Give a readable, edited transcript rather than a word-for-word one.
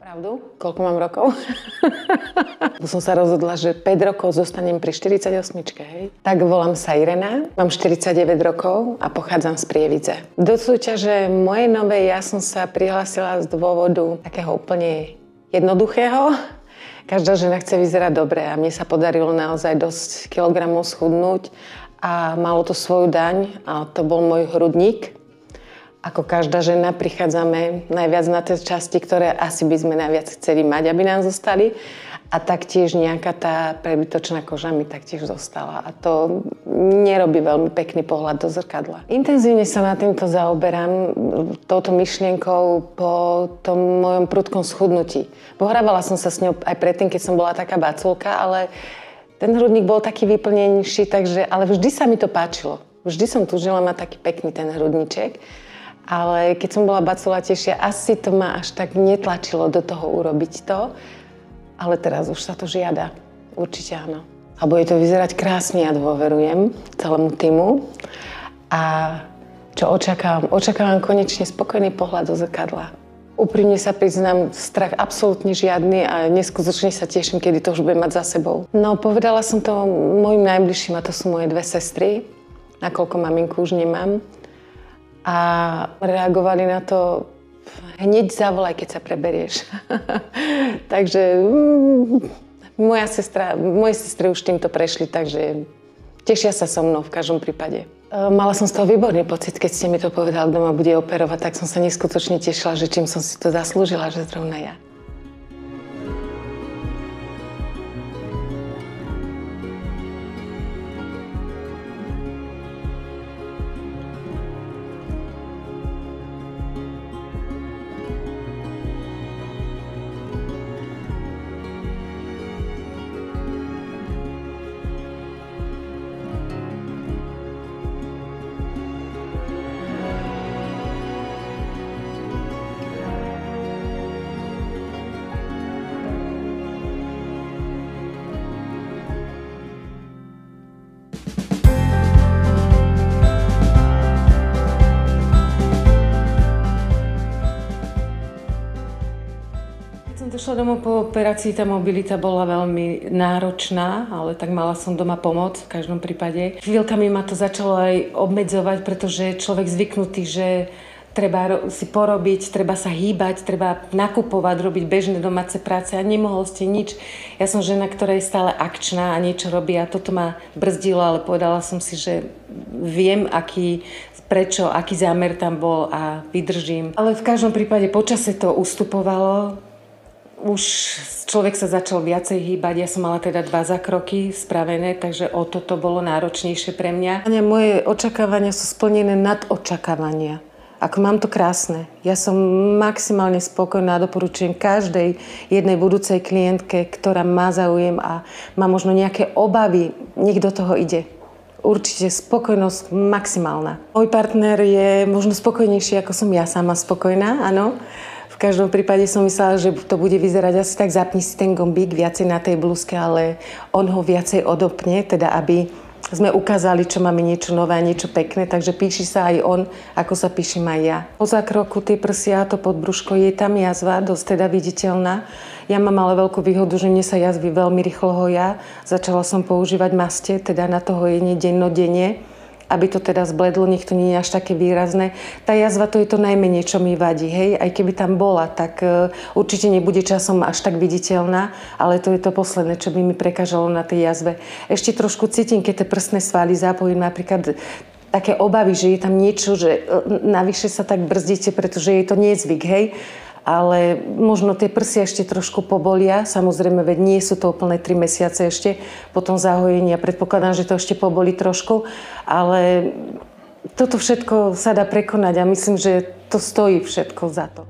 Pravdu? Koľko mám rokov? Som sa rozhodla, že 5 rokov zostanem pri 48-čke, hej. Tak volám sa Irena, mám 49 rokov a pochádzam z Prievidze. Do súťaže mojej novej ja som sa prihlásila z dôvodu takého úplne jednoduchého. Každá žena chce vyzerať dobre a mne sa podarilo naozaj dosť kilogramov schudnúť a malo to svoju daň a to bol môj hrudník. Ako každá žena prichádzame najviac na tie časti, ktoré asi by sme najviac chceli mať, aby nám zostali. A taktiež nejaká tá prebytočná koža mi taktiež zostala. A to nerobí veľmi pekný pohľad do zrkadla. Intenzívne sa na týmto zaoberám, touto myšlienkou po tom mojom prudkom schudnutí. Pohrávala som sa s ňou aj predtým, keď som bola taká baculka, ale ten hrudník bol taký vyplnenejší, ale vždy sa mi to páčilo. Vždy som túžila mať taký pekný ten hrudníček. Ale keď som bola baculatejšia, asi to ma až tak netlačilo do toho urobiť to. Ale teraz už sa to žiada. Určite áno. A bude to vyzerať krásne, ja dôverujem celému týmu. A čo očakávam? Očakávam konečne spokojný pohľad do zrkadla. Úprimne sa priznám, strach absolútne žiadny a neskutočne sa teším, kedy to už budem mať za sebou. No, povedala som to mojim najbližším, a to sú moje dve sestry, nakoľko maminku už nemám. A reagovali na to, hneď zavolaj, keď sa preberieš. Takže moje sestry už týmto prešli, takže tešia sa so mnou v každom prípade. Mala som z toho výborný pocit, keď ste mi to povedali, kto ma bude operovať, tak som sa neskutočne tešila, že čím som si to zaslúžila, že zrovna ja. Došla domov po operácii, tá mobilita bola veľmi náročná, ale tak mala som doma pomoc v každom prípade. Chvíľkami ma to začalo aj obmedzovať, pretože človek zvyknutý, že treba si porobiť, treba sa hýbať, treba nakupovať, robiť bežné domáce práce a nemohol ste nič. Ja som žena, ktorá je stále akčná a niečo robí a toto ma brzdilo, ale povedala som si, že viem, prečo, aký zámer tam bol a vydržím. Ale v každom prípade počase to ustupovalo. Už človek sa začal viacej hýbať, ja som mala teda 2 zákroky spravené, takže o toto bolo náročnejšie pre mňa. Moje očakávania sú splnené nad očakávania. Ako mám to krásne. Ja som maximálne spokojná a doporučujem každej jednej budúcej klientke, ktorá má záujem a má možno nejaké obavy, nech do toho ide. Určite spokojnosť maximálna. Môj partner je možno spokojnejší, ako som ja sama spokojná, áno. V každom prípade som myslela, že to bude vyzerať asi tak, zapni si ten gombík viacej na tej blúzke, ale on ho viacej odopne, teda aby sme ukázali, čo máme niečo nové a niečo pekné, takže píši sa aj on, ako sa píšim aj ja. Po zákroku tie prsia, to podbrúško, je tam jazva, dosť teda viditeľná. Ja mám ale veľkú výhodu, že mne sa jazvy veľmi rýchlo hoja. Začala som používať maste, teda na to hojenie dennodenne, aby to teda zbledlo, nech to nie je až také výrazné. Tá jazva, to je to najmenej, čo mi vadí, hej. Aj keby tam bola, tak určite nebude časom až tak viditeľná, ale to je to posledné, čo by mi prekážalo na tej jazve. Ešte trošku cítim, keď tie prsné svaly zapojím, napríklad také obavy, že je tam niečo, že navyše sa tak brzdíte, pretože je to nezvyk, hej. Ale možno tie prsia ešte trošku pobolia. Samozrejme, veď nie sú to úplne 3 mesiace ešte po tom zahojení. Predpokladám, že to ešte pobolí trošku. Ale toto všetko sa dá prekonať a myslím, že to stojí všetko za to.